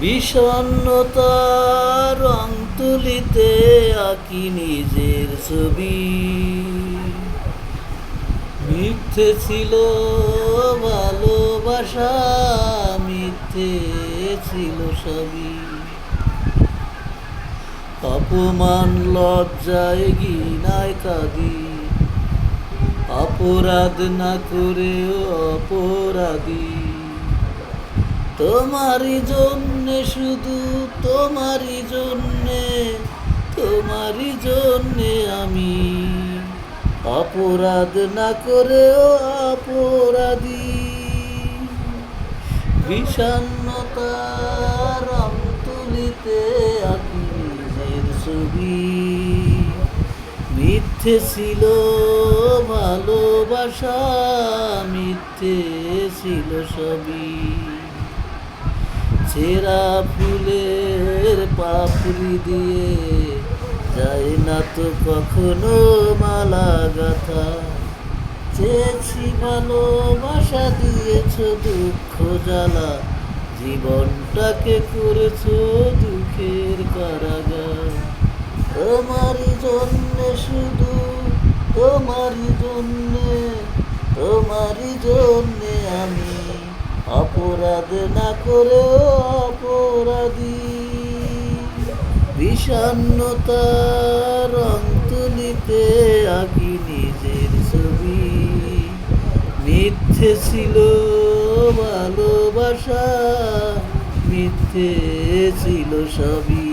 বিষণ্ণতার রং তুলিতে আঁকি নিজের ছবি। মিথ্যে ছিল ভালোবাসা, মিথ্যে ছিল সবই। অপমান লজ্জায় ঘৃণায় কাঁদি, অপরাধ না করেও অপরাধী। তোমারই জন্যে, শুধু তোমারই জন্যে, তোমারই জন্যে আমি অপরাধ না করেও অপরাধী। বিষণ্ণতার রং তুলিতে আঁকি নিজের ছবি। মিথ্যে ছিল ভালোবাসা, মিথ্যে ছিল সবই। ছেঁড়া ফুলের পাপড়ি দিয়ে যায় না তো কখনো মালা গাথা। চেয়েছি ভালোবাসা, দিয়েছ দুঃখ জ্বালা, জীবনটাকে করেছ দুঃখের কারাগার। তোমারই জন্যে, শুধু তোমারই জন্যে, তোমারই জন্যে আমি অপরাধ না করেও অপরাধী। বিষণ্ণতার রং তুলিতে আঁকি নিজের ছবি। মিথ্যে ছিল ভালোবাসা, মিথ্যে ছিল সবই।